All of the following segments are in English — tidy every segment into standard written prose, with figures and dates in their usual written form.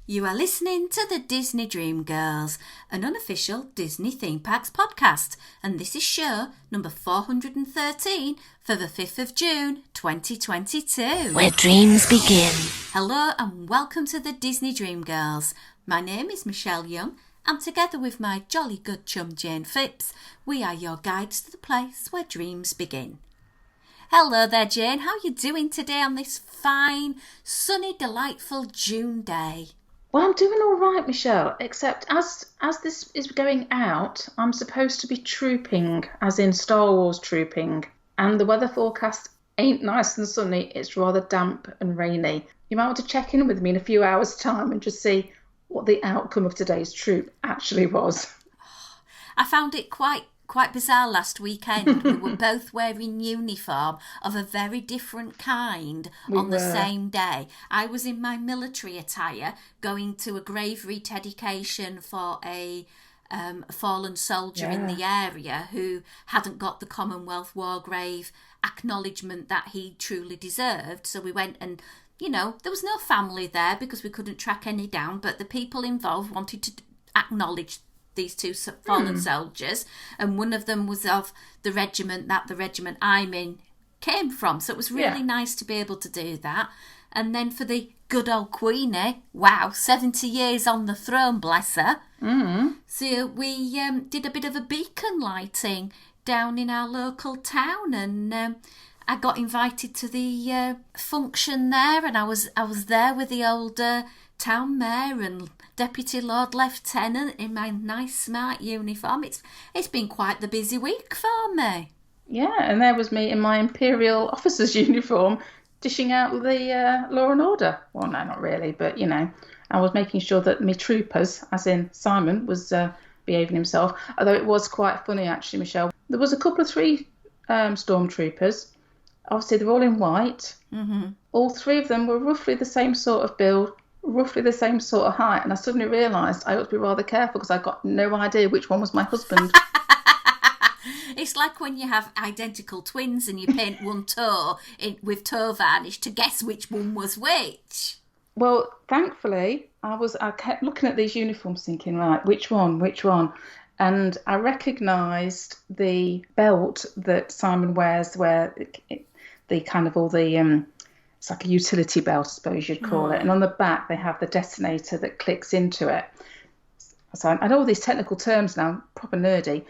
You are listening to the Disney Dream Girls, an unofficial Disney Theme Parks podcast, and this is show number 413 for the 5th of June 2022. Where dreams begin. Hello and welcome to the Disney Dream Girls. My name is Michelle Young, and together with my jolly good chum Jane Phipps, we are your guides to the place where dreams begin. Hello there, Jane. How are you doing today on this fine, sunny, delightful June day? Well, I'm doing all right, Michelle, except as this is going out, I'm supposed to be trooping, as in Star Wars trooping, and the weather forecast ain't nice and sunny, it's rather damp and rainy. You might want to check in with me in a few hours' time and just see what the outcome of today's troop actually was. I found it quite bizarre last weekend. We were both wearing uniform of a very different kind on the same day. I was in my military attire going to a grave rededication for a fallen soldier in the area who hadn't got the Commonwealth War Grave acknowledgement that he truly deserved. So we went and, you know, there was no family there because we couldn't track any down, but the people involved wanted to acknowledge these two fallen soldiers, and one of them was of the regiment that the regiment I'm in came from. So it was really nice to be able to do that. And then for the good old Queenie, wow, 70 years on the throne, bless her. Mm-hmm. So we did a bit of a beacon lighting down in our local town, and I got invited to the function there, and I was there with the old town mayor and Deputy Lord Lieutenant in my nice smart uniform. It's been quite the busy week for me. Yeah, and there was me in my Imperial officer's uniform dishing out the law and order. Well, no, not really, but, you know, I was making sure that my troopers, as in Simon, was behaving himself. Although it was quite funny, actually, Michelle. There was a couple of three stormtroopers. Obviously, they're all in white. Mm-hmm. All three of them were roughly the same sort of build, roughly the same sort of height, and I suddenly realised I ought to be rather careful because I got no idea which one was my husband. It's like when you have identical twins and you paint one toe with toe varnish to guess which one was which. Well, thankfully, I kept looking at these uniforms thinking, right, which one? And I recognised the belt that Simon wears, where the kind of all the it's like a utility belt, I suppose you'd call it. And on the back, they have the detonator that clicks into it. So I know all these technical terms now, proper nerdy,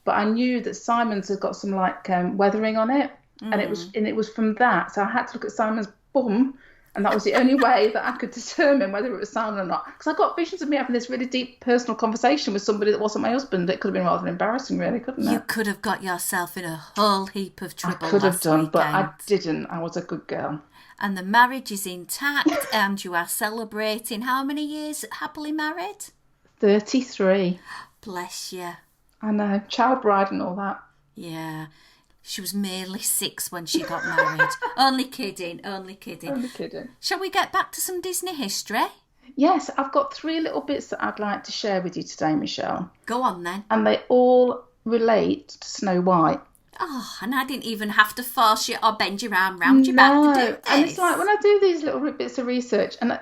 but I knew that Simon's had got some like weathering on it, and it was from that. So I had to look at Simon's bum, and that was the only way that I could determine whether it was Simon or not. Because I got visions of me having this really deep personal conversation with somebody that wasn't my husband. It could have been rather embarrassing, really, couldn't it? You could have got yourself in a whole heap of trouble. I could have done, weekend. But I didn't. I was a good girl. And the marriage is intact, and you are celebrating how many years happily married? 33. Bless you. I know, child bride and all that. Yeah, she was merely 6 when she got married. Only kidding. Shall we get back to some Disney history? Yes, I've got 3 little bits that I'd like to share with you today, Michelle. Go on then. And they all relate to Snow White. Oh, and I didn't even have to force you or bend your arm round your back to do this. And it's like when I do these little bits of research, and I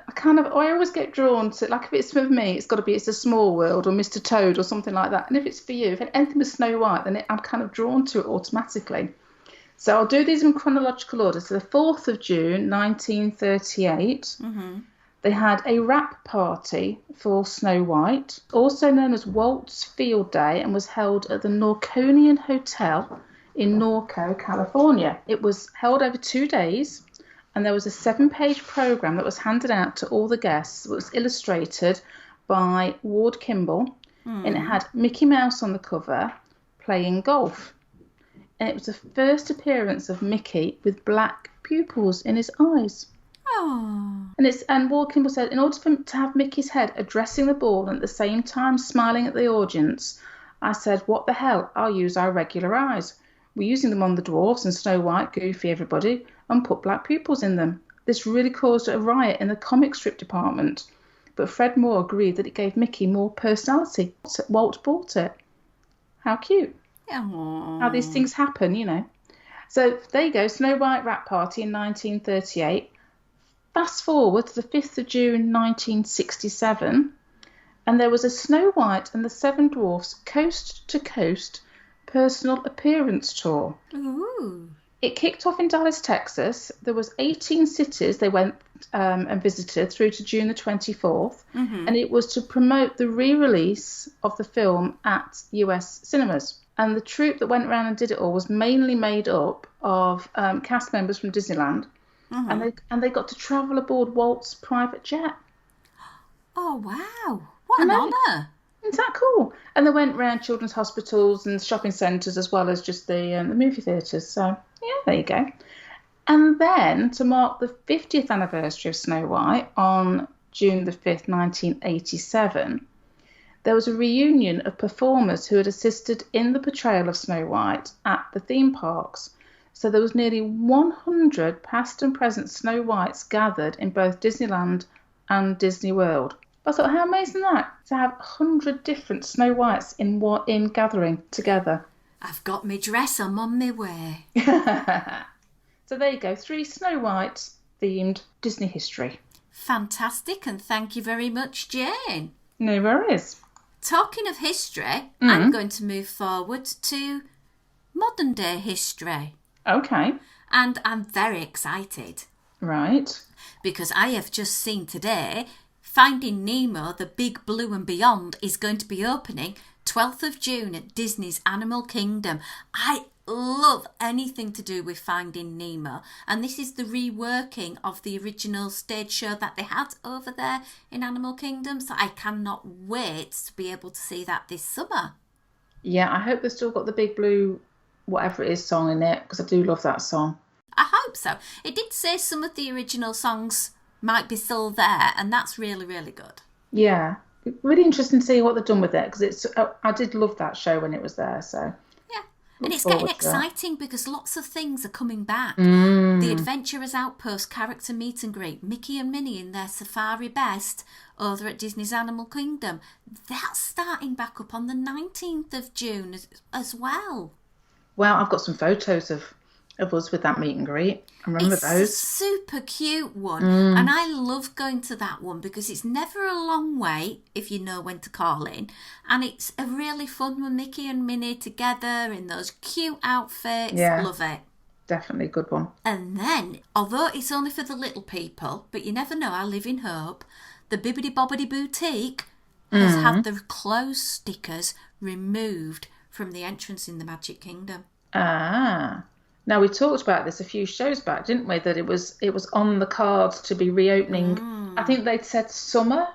always get drawn to, like, if it's for me, it's a Small World or Mr. Toad or something like that. And if it's for you, if anything was Snow White, then I'm kind of drawn to it automatically. So I'll do these in chronological order. So the 4th of June, 1938, they had a wrap party for Snow White, also known as Walt's Field Day, and was held at the Norconian Hotel in Norco, California. It was held over 2 days, and there was a 7-page programme that was handed out to all the guests. It was illustrated by Ward Kimball, and it had Mickey Mouse on the cover playing golf. And it was the first appearance of Mickey with black pupils in his eyes. Oh. And Ward Kimball said, in order to have Mickey's head addressing the ball and at the same time smiling at the audience, I said, what the hell, I'll use our regular eyes. We're using them on the dwarfs and Snow White, Goofy, everybody, and put black pupils in them. This really caused a riot in the comic strip department. But Fred Moore agreed that it gave Mickey more personality. Walt bought it. How cute. Aww. How these things happen, you know. So there you go, Snow White wrap party in 1938. fast forward to the 5th of June 1967, and there was a Snow White and the Seven Dwarfs Coast to Coast personal appearance tour. Ooh. It kicked off in Dallas, Texas. There was 18 cities they went and visited through to June the 24th, and it was to promote the re-release of the film at US cinemas. And the troupe that went around and did it all was mainly made up of cast members from Disneyland, and they got to travel aboard Walt's private jet. Oh, wow. What an honour. Isn't that cool? And they went around children's hospitals and shopping centres as well as just the movie theatres. So, yeah, there you go. And then, to mark the 50th anniversary of Snow White on June the 5th, 1987, there was a reunion of performers who had assisted in the portrayal of Snow White at the theme parks. So there was nearly 100 past and present Snow Whites gathered in both Disneyland and Disney World. I thought, how amazing that, to have 100 different Snow Whites in gathering together. I've got my dress, I'm on my way. So there you go, 3 Snow White themed Disney history. Fantastic, and thank you very much, Jane. No worries. Talking of history, I'm going to move forward to modern day history. Okay. And I'm very excited. Right. Because I have just seen today Finding Nemo, The Big Blue and Beyond is going to be opening 12th of June at Disney's Animal Kingdom. I love anything to do with Finding Nemo, and this is the reworking of the original stage show that they had over there in Animal Kingdom, so I cannot wait to be able to see that this summer. Yeah, I hope they've still got the Big Blue whatever it is song in it, because I do love that song. I hope so. It did say some of the original songs might be still there, and that's really, really good. Yeah, really interesting to see what they've done with it, because I did love that show when it was there, so... Yeah, and it's getting exciting because lots of things are coming back. The Adventurers Outpost character meet and greet, Mickey and Minnie in their safari best over at Disney's Animal Kingdom. That's starting back up on the 19th of June as well. Well, I've got some photos of us with that meet and greet. I remember those. It's a super cute one. And I love going to that one because it's never a long wait if you know when to call in. And it's a really fun with Mickey and Minnie together in those cute outfits. Yeah, love it. Definitely a good one. And then, although it's only for the little people, but you never know, I live in hope, the Bibbidi Bobbidi Boutique has had the clothes stickers removed from the entrance in the Magic Kingdom. Ah. Now, we talked about this a few shows back, didn't we? That it was on the cards to be reopening. I think they'd said summer,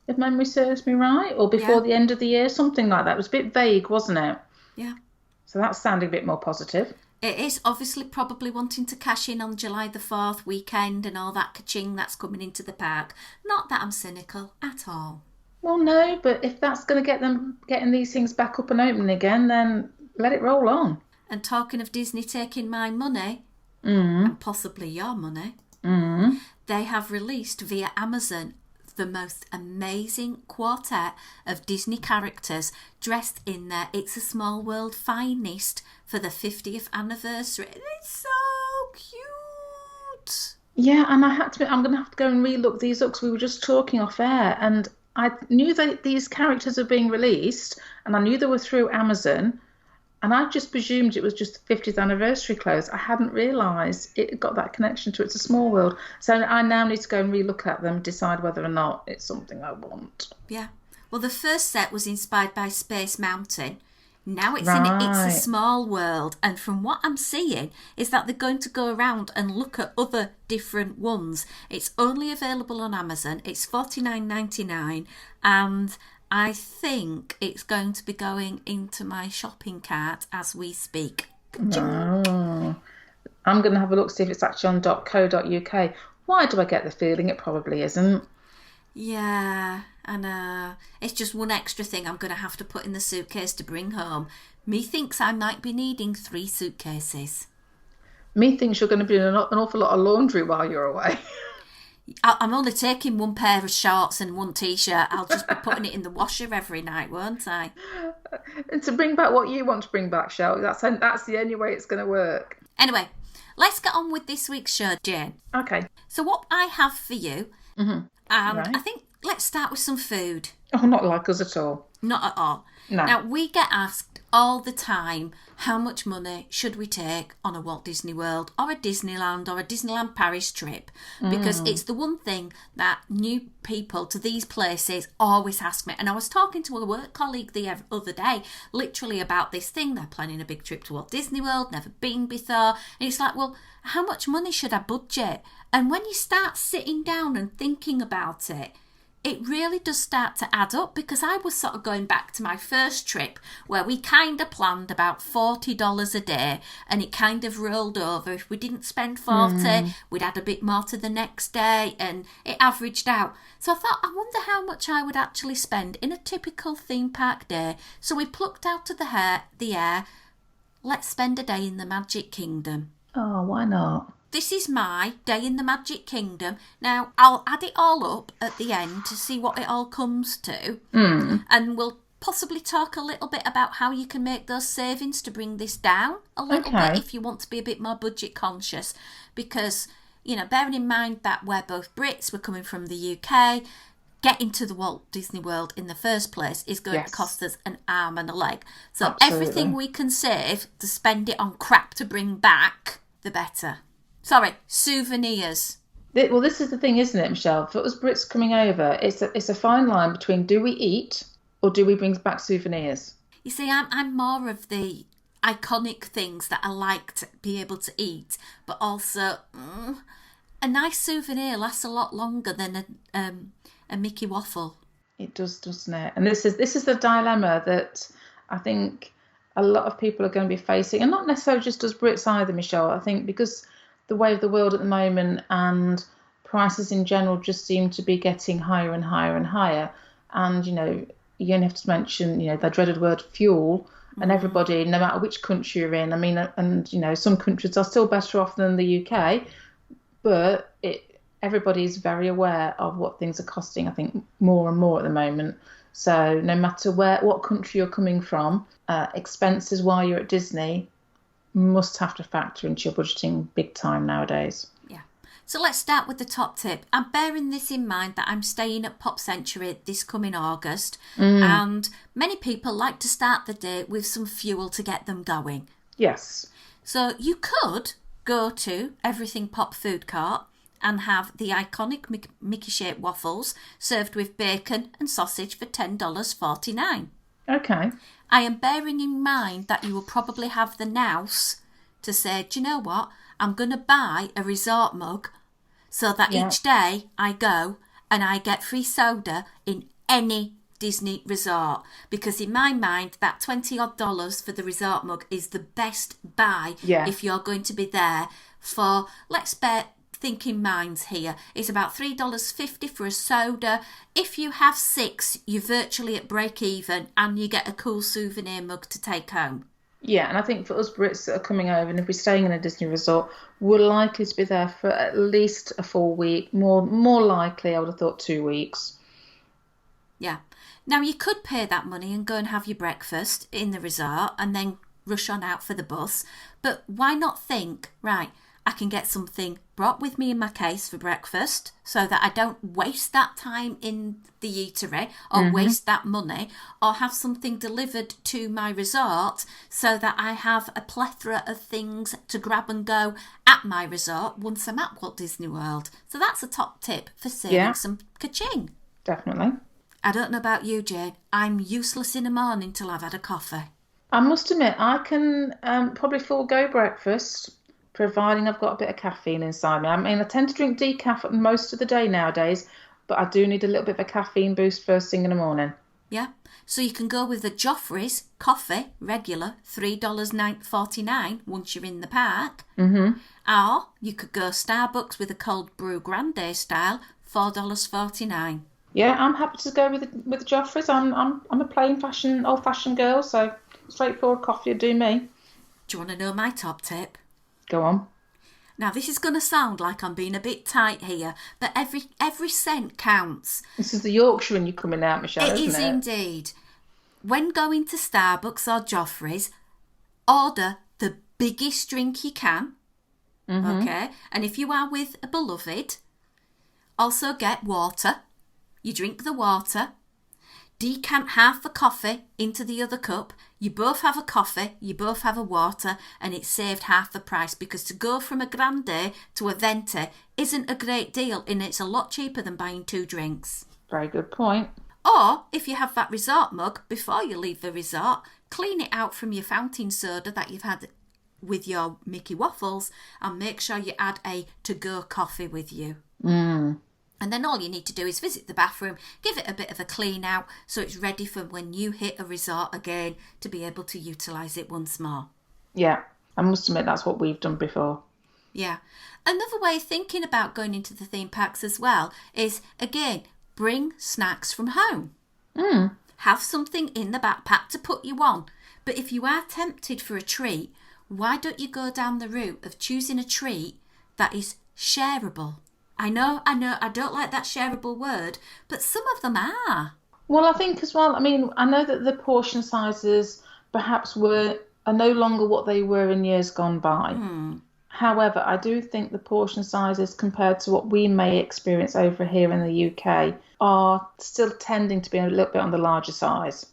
if memory serves me right, or before the end of the year, something like that. It was a bit vague, wasn't it? Yeah. So that's sounding a bit more positive. It is obviously probably wanting to cash in on July the 4th weekend and all that ka-ching that's coming into the park. Not that I'm cynical at all. Well, no, but if that's going to get them getting these things back up and open again, then let it roll on. And talking of Disney taking my money, and possibly your money, they have released via Amazon the most amazing quartet of Disney characters dressed in their It's a Small World finest for the 50th anniversary. It's so cute. Yeah, and I'm going to have to go and re-look these up because we were just talking off air, and I knew that these characters are being released, and I knew they were through Amazon. And I just presumed it was just the 50th anniversary clothes. I hadn't realised it got that connection to It's a Small World. So I now need to go and relook at them and decide whether or not it's something I want. Yeah. Well, the first set was inspired by Space Mountain. Now it's in It's a Small World. And from what I'm seeing is that they're going to go around and look at other different ones. It's only available on Amazon. It's $49.99 and I think it's going to be going into my shopping cart as we speak. Oh, I'm going to have a look, see if it's actually on .co.uk. Why do I get the feeling it probably isn't? Yeah, I know. It's just one extra thing I'm going to have to put in the suitcase to bring home. Methinks I might be needing 3 suitcases. Methinks you're going to be doing an awful lot of laundry while you're away. I'm only taking 1 pair of shorts and 1 t-shirt. I'll just be putting it in the washer every night, won't I? And to bring back what you want to bring back, Shell, that's the only way it's going to work. Anyway, let's get on with this week's show, Jane. Okay. So what I have for you, and Right. I think let's start with some food. Oh, not like us at all. Not at all. No. Now, we get asked all the time, how much money should we take on a Walt Disney World or a Disneyland or a Disneyland Paris trip? Because it's the one thing that new people to these places always ask me. And I was talking to a work colleague the other day, literally about this thing. They're planning a big trip to Walt Disney World, never been before. And it's like, well, how much money should I budget? And when you start sitting down and thinking about it, it really does start to add up, because I was sort of going back to my first trip where we kind of planned about $40 a day, and it kind of rolled over. If we didn't spend 40, we'd add a bit more to the next day, and it averaged out. So I thought, I wonder how much I would actually spend in a typical theme park day. So we plucked out of the air, let's spend a day in the Magic Kingdom. Oh, why not? This is my day in the Magic Kingdom. Now, I'll add it all up at the end to see what it all comes to. And we'll possibly talk a little bit about how you can make those savings to bring this down a little bit if you want to be a bit more budget conscious. Because, you know, bearing in mind that we're both Brits, we're coming from the UK, getting to the Walt Disney World in the first place is going to cost us an arm and a leg. So everything we can save to spend it on crap to bring back, the better. Sorry, souvenirs. Well, this is the thing, isn't it, Michelle? For us Brits coming over, it's a fine line between do we eat or do we bring back souvenirs? You see, I'm more of the iconic things that I like to be able to eat, but also a nice souvenir lasts a lot longer than a Mickey waffle. It does, doesn't it? And this is the dilemma that I think a lot of people are going to be facing, and not necessarily just us Brits either, Michelle. I think because the way of the world at the moment and prices in general just seem to be getting higher and higher and higher. And, you know, you only have to mention, you know, the dreaded word fuel, and everybody, no matter which country you're in, I mean, and, you know, some countries are still better off than the UK, but everybody is very aware of what things are costing, I think, more and more at the moment. So no matter what country you're coming from, expenses while you're at Disney must have to factor into your budgeting big time nowadays. Yeah. So let's start with the top tip. I'm bearing this in mind that I'm staying at Pop Century this coming August, and many people like to start the day with some fuel to get them going. Yes. So you could go to Everything Pop Food Court and have the iconic Mickey-shaped waffles served with bacon and sausage for $10.49. Okay. I am bearing in mind that you will probably have the nous to say, do you know what? I'm going to buy a resort mug so that each day I go and I get free soda in any Disney resort. Because in my mind, that $20 for the resort mug is the best buy if you're going to be there for, let's bet, thinking minds here. It's about $3.50 for a soda. If you have 6, you're virtually at break even and you get a cool souvenir mug to take home. Yeah, and I think for us Brits that are coming over, and if we're staying in a Disney resort, we're likely to be there for at least a full week. More likely, I would have thought 2 weeks. Yeah. Now, you could pay that money and go and have your breakfast in the resort and then rush on out for the bus. But why not think, right, I can get something brought with me in my case for breakfast so that I don't waste that time in the eatery or waste that money, or have something delivered to my resort so that I have a plethora of things to grab and go at my resort once I'm at Walt Disney World. So that's a top tip for saving some ka-ching. Definitely. I don't know about you, Jane. I'm useless in the morning till I've had a coffee. I must admit, I can probably forego breakfast, providing I've got a bit of caffeine inside me. I mean, I tend to drink decaf most of the day nowadays, but I do need a little bit of a caffeine boost first thing in the morning. Yeah, so you can go with the Joffrey's coffee, regular, $3.49 once you're in the park. Or you could go Starbucks with a cold brew grande style, $4.49. Yeah, I'm happy to go with the Joffrey's. I'm a plain old fashioned girl, so straightforward coffee would do me. Do you want to know my top tip? Go on. Now, this is going to sound like I'm being a bit tight here, but every cent counts. This is the Yorkshire in you coming out, Michelle, It is indeed. When going to Starbucks or Joffrey's, order the biggest drink you can, Okay? And if you are with a beloved, also get water. You drink the water. Decant half the coffee into the other cup. You both have a coffee, you both have a water, and it's saved half the price, because to go from a grande to a venti isn't a great deal, and it's a lot cheaper than buying 2 drinks. Very good point. Or, if you have that resort mug, before you leave the resort, clean it out from your fountain soda that you've had with your Mickey waffles, and make sure you add a to-go coffee with you. And then all you need to do is visit the bathroom, give it a bit of a clean out, so it's ready for when you hit a resort again to be able to utilise it once more. Yeah, I must admit that's what we've done before. Yeah. Another way of thinking about going into the theme parks as well is, again, bring snacks from home. Have something in the backpack to put you on. But if you are tempted for a treat, why don't you go down the route of choosing a treat that is shareable? I know, I don't like that shareable word, but some of them are. Well, I think as well, I mean, I know that the portion sizes perhaps are no longer what they were in years gone by. However, I do think the portion sizes compared to what we may experience over here in the UK are still tending to be a little bit on the larger size.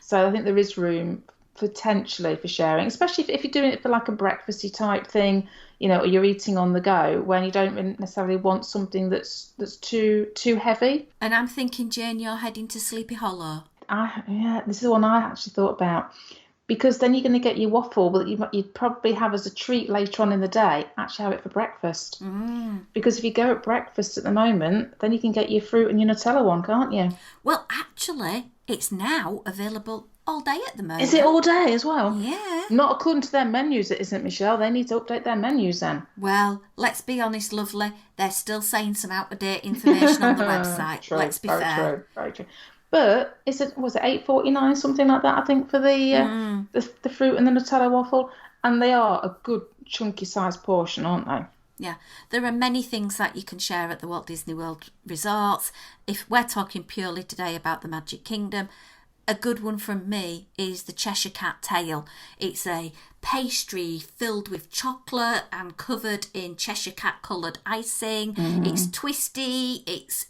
So I think there is room potentially for sharing, especially if you're doing it for like a breakfasty type thing, you know, or you're eating on the go when you don't necessarily want something that's too heavy. And I'm thinking, Jane, you're heading to Sleepy Hollow. This is the one I actually thought about, because then you're going to get your waffle that you'd probably have as a treat later on in the day, actually have it for breakfast. Because if you go at breakfast at the moment, then you can get your fruit and your Nutella one, can't you? Well, actually, it's now available all day at the moment. Is it all day as well? Yeah. Not according to their menus, it isn't, Michelle. They need to update their menus then. Well, let's be honest, lovely. They're still saying some out-of-date information on the website. True, let's be fair. Very true. But was it $8.49, something like that, I think, for the fruit and the Nutella waffle? And they are a good chunky sized portion, aren't they? Yeah, there are many things that you can share at the Walt Disney World resorts. If we're talking purely today about the Magic Kingdom, a good one from me is the Cheshire Cat Tail. It's a pastry filled with chocolate and covered in Cheshire Cat coloured icing. It's twisty, it's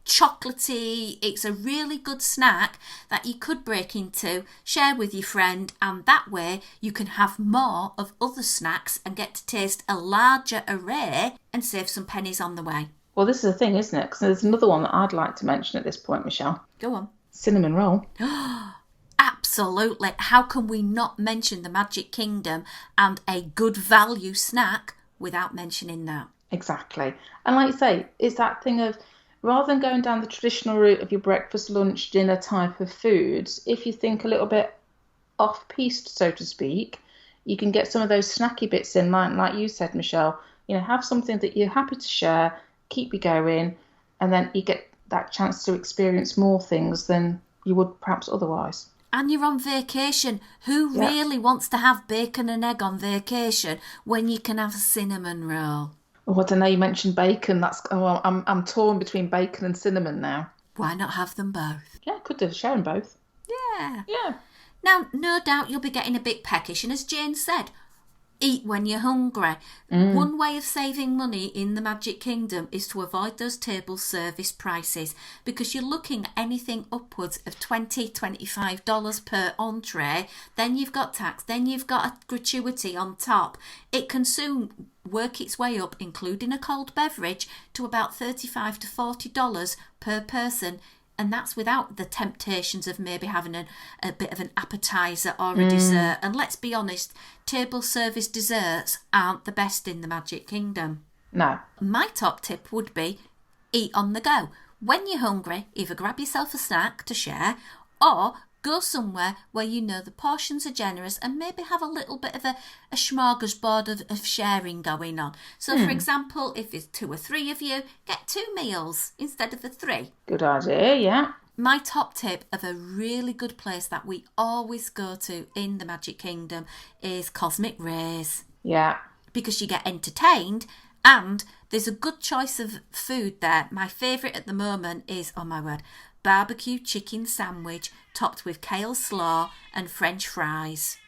chocolatey. It's a really good snack that you could break into, share with your friend, and that way you can have more of other snacks and get to taste a larger array and save some pennies on the way. Well, this is the thing, isn't it? Because there's another one that I'd like to mention at this point, Michelle. Go on. Cinnamon roll. Absolutely. How can we not mention the Magic Kingdom and a good value snack without mentioning that? Exactly. And like you say, it's that thing of, rather than going down the traditional route of your breakfast, lunch, dinner type of foods, if you think a little bit off-piste, so to speak, you can get some of those snacky bits in, like you said, Michelle. You know, have something that you're happy to share, keep you going, and then you get that chance to experience more things than you would perhaps otherwise. And you're on vacation. Who really wants to have bacon and egg on vacation when you can have a cinnamon roll? Oh, I don't know, you mentioned bacon. I'm torn between bacon and cinnamon now. Why not have them both? Yeah, could do, sharing both. Yeah. Yeah. Now, no doubt you'll be getting a bit peckish, and as Jane said, eat when you're hungry. One way of saving money in the Magic Kingdom is to avoid those table service prices, because you're looking at anything upwards of $20, $25 per entree. Then you've got tax, then you've got a gratuity on top. It can soon work its way up, including a cold beverage, to about $35 to $40 per person. And that's without the temptations of maybe having a bit of an appetizer or a dessert. And let's be honest, table service desserts aren't the best in the Magic Kingdom. No. My top tip would be eat on the go. When you're hungry, either grab yourself a snack to share, or go somewhere where you know the portions are generous and maybe have a little bit of a smorgasbord of sharing going on. So, for example, if it's 2 or 3 of you, get 2 meals instead of the 3. Good idea, yeah. My top tip of a really good place that we always go to in the Magic Kingdom is Cosmic Rays. Yeah. Because you get entertained and there's a good choice of food there. My favourite at the moment is, oh my word, barbecue chicken sandwich topped with kale slaw and French fries.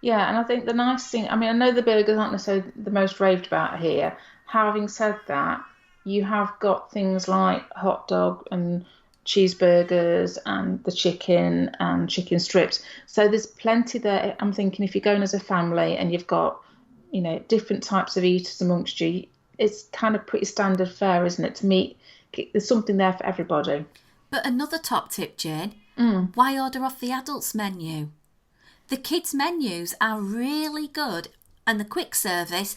Yeah, and I think the nice thing, I mean, I know the burgers aren't necessarily the most raved about here. Having said that, you have got things like hot dog and cheeseburgers and the chicken and chicken strips. So there's plenty there. I'm thinking if you're going as a family and you've got, different types of eaters amongst you, it's kind of pretty standard fare, isn't it? To meet, there's something there for everybody. But another top tip, Jane, Mm. why order off the adults menu? The kids' menus are really good, and the quick service,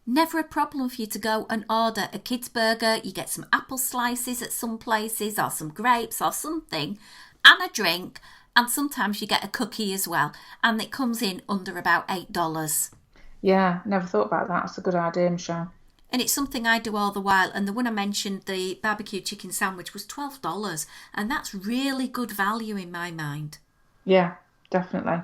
never a problem for you to go and order a kid's burger. You get some apple slices at some places, or some grapes, or something, and a drink, and sometimes you get a cookie as well, and it comes in under about $8. Yeah, never thought about that. That's a good idea, Michelle. And it's something I do all the while. And the one I mentioned, the barbecue chicken sandwich, was $12. And that's really good value in my mind. Yeah, definitely.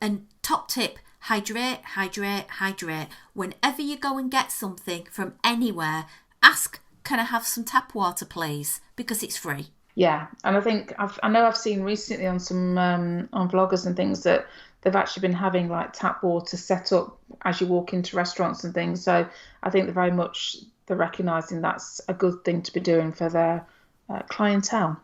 And top tip, hydrate, hydrate, hydrate. Whenever you go and get something from anywhere, ask, can I have some tap water, please? Because it's free. Yeah, and I think I know I've seen recently on some on vloggers and things that they've actually been having like tap water set up as you walk into restaurants and things. So I think they're recognising that's a good thing to be doing for their clientele.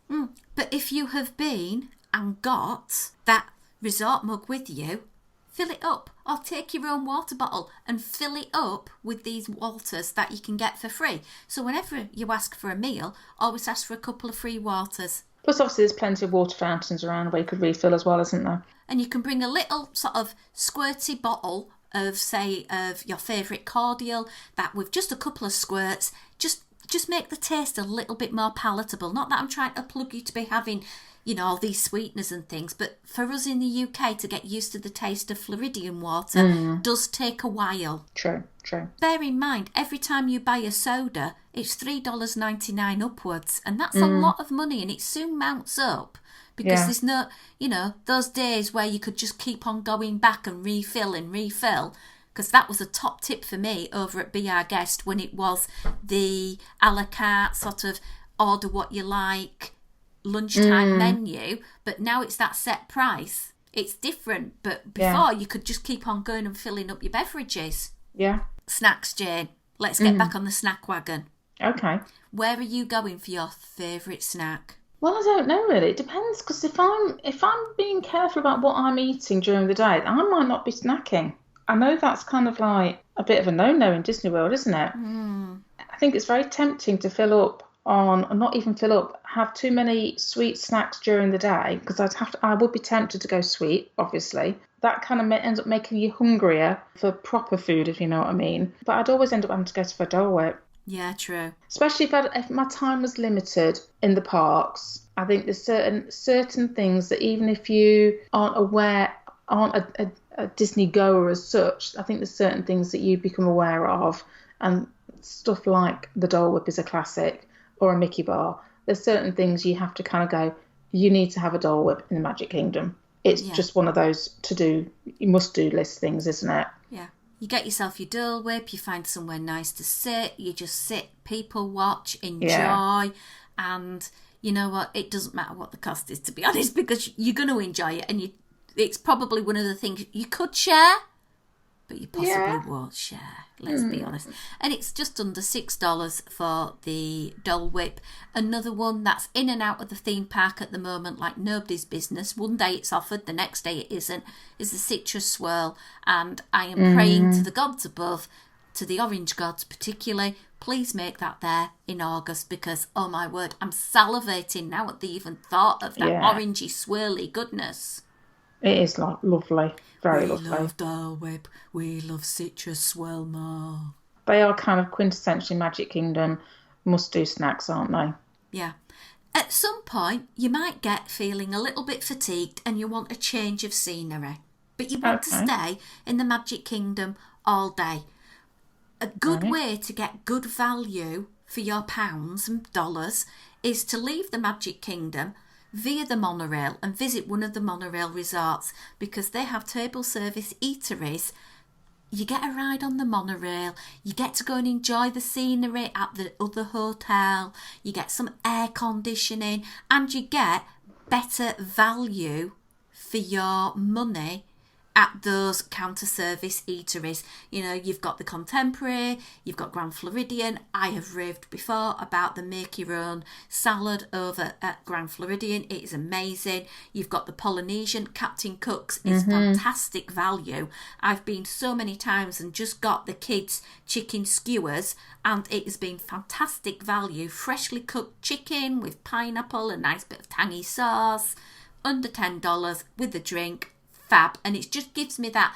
But if you have been and got that resort mug with you, fill it up, or take your own water bottle and fill it up with these waters that you can get for free. So whenever you ask for a meal, always ask for a couple of free waters. Plus, obviously, there's plenty of water fountains around where you could refill as well, isn't there? And you can bring a little sort of squirty bottle of, say, of your favourite cordial, that with just a couple of squirts, just make the taste a little bit more palatable. Not that I'm trying to plug you to be having, all these sweeteners and things, but for us in the UK to get used to the taste of Floridian water does take a while. True. Bear in mind, every time you buy a soda, it's $3.99 upwards, and that's a lot of money, and it soon mounts up. Because there's no, those days where you could just keep on going back and refill. Because that was a top tip for me over at Be Our Guest when it was the a la carte sort of order what you like lunchtime menu. But now it's that set price. It's different. But before you could just keep on going and filling up your beverages. Yeah. Snacks, Jane. Let's get back on the snack wagon. Okay. Where are you going for your favourite snack? Well, I don't know really. It depends because if I'm being careful about what I'm eating during the day, I might not be snacking. I know that's kind of like a bit of a no-no in Disney World, isn't it? I think it's very tempting to have too many sweet snacks during the day because I would be tempted to go sweet, obviously. That kind of ends up making you hungrier for proper food, if you know what I mean. But I'd always end up having to go for a Dole Whip. Yeah, true. Especially if my time was limited in the parks. I think there's certain things that even if you aren't a Disney goer as such, I think there's certain things that you become aware of, and stuff like the Dole Whip is a classic, or a Mickey bar. There's certain things you have to kind of go, you need to have a Dole Whip in the Magic Kingdom. It's just one of those you must do list things, isn't it? Yeah. You get yourself your Dole Whip, you find somewhere nice to sit, you just sit, people watch, enjoy, and you know what, it doesn't matter what the cost is, to be honest, because you're going to enjoy it, and it's probably one of the things you could share, but you possibly won't share, let's be honest. And it's just under $6 for the Dole Whip. Another one that's in and out of the theme park at the moment like nobody's business. One day it's offered, the next day it isn't, is the citrus swirl. And I am praying to the gods above, to the orange gods particularly, please make that there in August, because oh my word, I'm salivating now at the even thought of that orangey swirly goodness. It is lovely, very lovely. We love Dole Whip, we love citrus swirl more. They are kind of quintessentially Magic Kingdom must-do snacks, aren't they? Yeah. At some point, you might get feeling a little bit fatigued and you want a change of scenery. But you want to stay in the Magic Kingdom all day. A good way to get good value for your pounds and dollars is to leave the Magic Kingdom via the monorail and visit one of the monorail resorts, because they have table service eateries. You get a ride on the monorail, you get to go and enjoy the scenery at the other hotel, you get some air conditioning, and you get better value for your money at those counter service eateries. You know, you've got the Contemporary, you've got Grand Floridian. I have raved before about the make your own salad over at Grand Floridian. It is amazing. You've got the Polynesian. Captain Cook's is fantastic value. I've been so many times and just got the kids' chicken skewers, and it has been fantastic value. Freshly cooked chicken with pineapple, a nice bit of tangy sauce, under $10 with a drink. Fab. And it just gives me that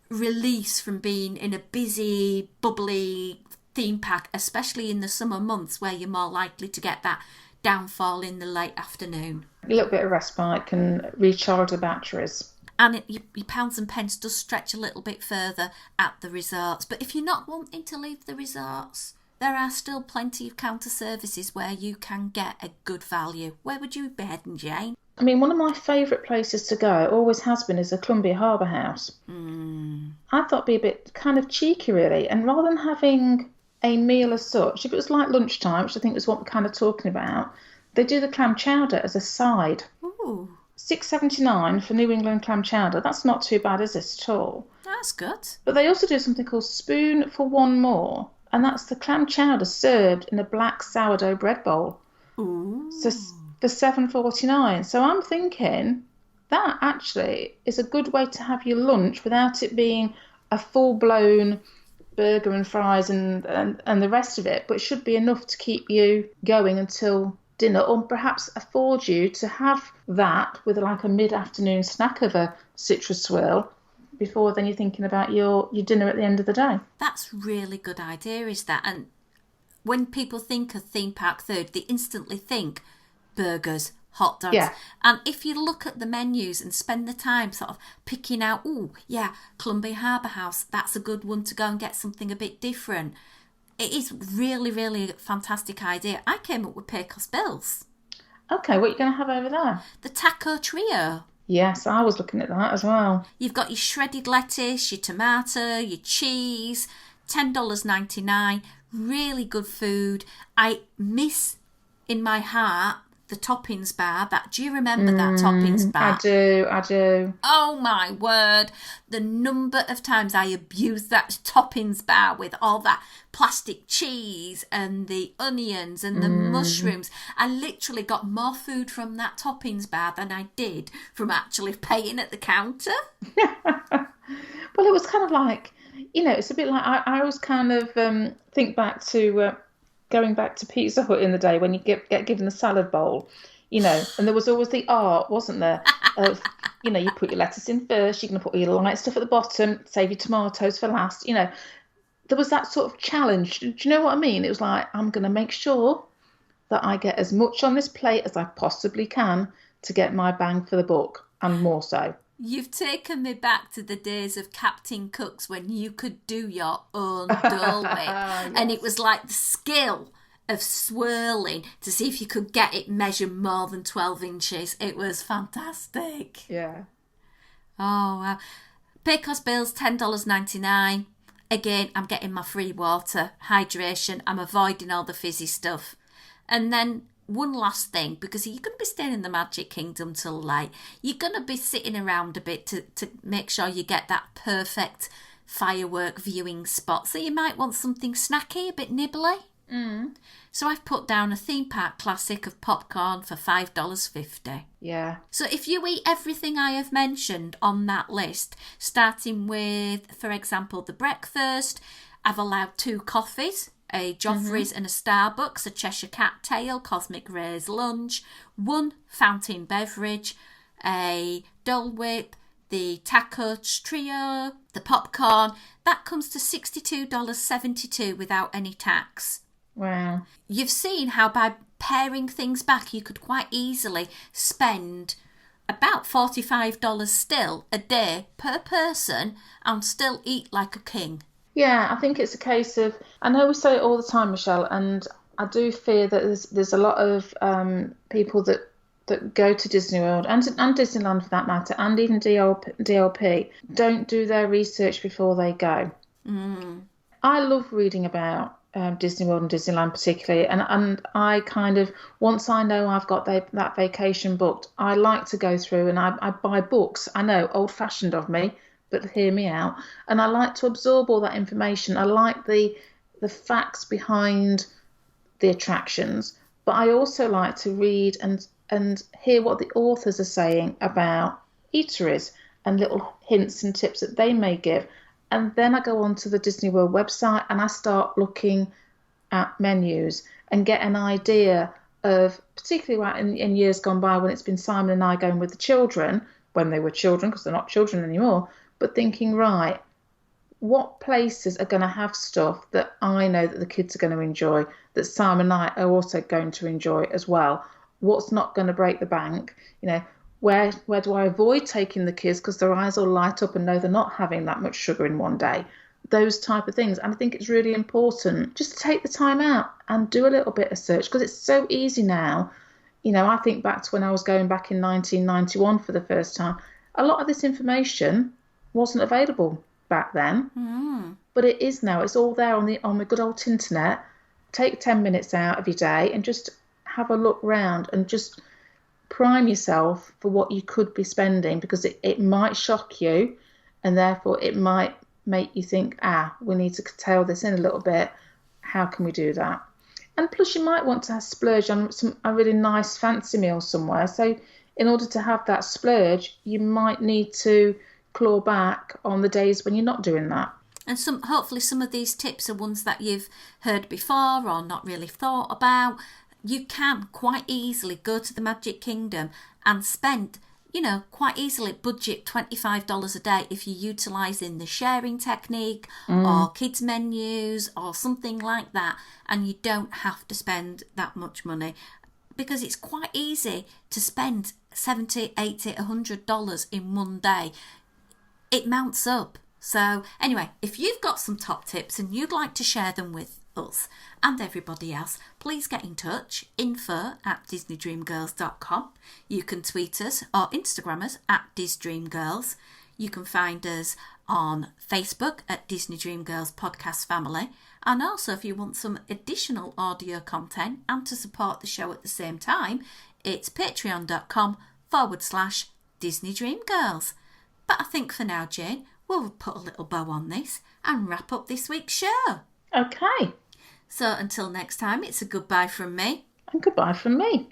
release from being in a busy, bubbly theme park, especially in the summer months where you're more likely to get that downfall in the late afternoon. A little bit of respite can recharge the batteries. And your pounds and pence does stretch a little bit further at the resorts. But if you're not wanting to leave the resorts, there are still plenty of counter services where you can get a good value. Where would you be heading, Jane? I mean, one of my favourite places to go, always has been, is the Columbia Harbour House. I thought it'd be a bit kind of cheeky, really. And rather than having a meal as such, if it was like lunchtime, which I think was what we're kind of talking about, they do the clam chowder as a side. Ooh. $6.79 for New England clam chowder. That's not too bad, is it, at all? That's good. But they also do something called Spoon for One More, and that's the clam chowder served in a black sourdough bread bowl. Ooh. So for $7.49. So I'm thinking that actually is a good way to have your lunch without it being a full-blown burger and fries and the rest of it, but it should be enough to keep you going until dinner, or perhaps afford you to have that with like a mid-afternoon snack of a citrus swirl before then you're thinking about your dinner at the end of the day. That's really good idea, is that? And when people think of theme park food, they instantly think burgers, hot dogs. Yeah. And if you look at the menus and spend the time sort of picking out, oh, yeah, Columbia Harbour House, that's a good one to go and get something a bit different. It is really, really a fantastic idea. I came up with Pecos Bills. Okay, what are you going to have over there? The taco trio. Yes, I was looking at that as well. You've got your shredded lettuce, your tomato, your cheese, $10.99. Really good food. I miss in my heart the toppings bar. Do you remember that toppings bar? I do. Oh my word. The number of times I abused that toppings bar with all that plastic cheese and the onions and the mushrooms. I literally got more food from that toppings bar than I did from actually paying at the counter. Well, it was kind of like, you know, it's a bit like, I always kind of think back to going back to Pizza Hut in the day when you get given the salad bowl, you know, and there was always the art, wasn't there, of, you know, you put your lettuce in first, you're going to put your light stuff at the bottom, save your tomatoes for last, you know. There was that sort of challenge. Do you know what I mean? It was like, I'm going to make sure that I get as much on this plate as I possibly can to get my bang for the buck, and more so. You've taken me back to the days of Captain Cook's when you could do your own Dole Whip. Yes. And it was like the skill of swirling to see if you could get it measured more than 12 inches. It was fantastic. Yeah. Oh, wow. Pecos Bills, $10.99. Again, I'm getting my free water, hydration. I'm avoiding all the fizzy stuff. And then one last thing, because you're going to be staying in the Magic Kingdom till late. You're going to be sitting around a bit to make sure you get that perfect firework viewing spot. So you might want something snacky, a bit nibbly. So I've put down a theme park classic of popcorn for $5.50. Yeah. So if you eat everything I have mentioned on that list, starting with, for example, the breakfast, I've allowed 2 coffees, a Joffrey's and a Starbucks, a Cheshire Cat Tail, Cosmic Rays lunch, 1 fountain beverage, a Dole Whip, the tacos trio, the popcorn. That comes to $62.72 without any tax. Wow. You've seen how by paring things back, you could quite easily spend about $45 still a day per person and still eat like a king. Yeah, I think it's a case of, I know we say it all the time, Michelle, and I do fear that there's a lot of people that go to Disney World and Disneyland for that matter, and even DLP, don't do their research before they go. I love reading about Disney World and Disneyland particularly, and I kind of, once I know I've got that vacation booked, I like to go through and I buy books. I know, old-fashioned of me, but hear me out. And I like to absorb all that information. I like the facts behind the attractions, but I also like to read and hear what the authors are saying about eateries and little hints and tips that they may give. And then I go onto the Disney World website and I start looking at menus and get an idea of, particularly in years gone by when it's been Simon and I going with the children, when they were children, because they're not children anymore, but thinking, right, what places are going to have stuff that I know that the kids are going to enjoy, that Simon and I are also going to enjoy as well? What's not going to break the bank? Where do I avoid taking the kids because their eyes will light up and know they're not having that much sugar in one day? Those type of things. And I think it's really important just to take the time out and do a little bit of search, because it's so easy now. I think back to when I was going back in 1991 for the first time. A lot of this information wasn't available back then, but it is now. It's all there on the good old internet. Take 10 minutes out of your day and just have a look round and just prime yourself for what you could be spending, because it might shock you, and therefore it might make you think, we need to curtail this in a little bit. How can we do that? And plus you might want to splurge on a really nice fancy meal somewhere. So in order to have that splurge, you might need to claw back on the days when you're not doing that. And hopefully some of these tips are ones that you've heard before or not really thought about. You can quite easily go to the Magic Kingdom and spend, quite easily budget $25 a day if you're utilising the sharing technique or kids menus or something like that, and you don't have to spend that much money, because it's quite easy to spend $70, $80, $100 in one day. It mounts up. So anyway, if you've got some top tips and you'd like to share them with us and everybody else, please get in touch, info@disneydreamgirls.com. You can tweet us or Instagram us @DisDreamGirls. You can find us on Facebook at Disney Dream Girls Podcast Family. And also, if you want some additional audio content and to support the show at the same time, it's patreon.com/Disney Dream Girls. But I think for now, Jane, we'll put a little bow on this and wrap up this week's show. Okay. So until next time, it's a goodbye from me. And goodbye from me.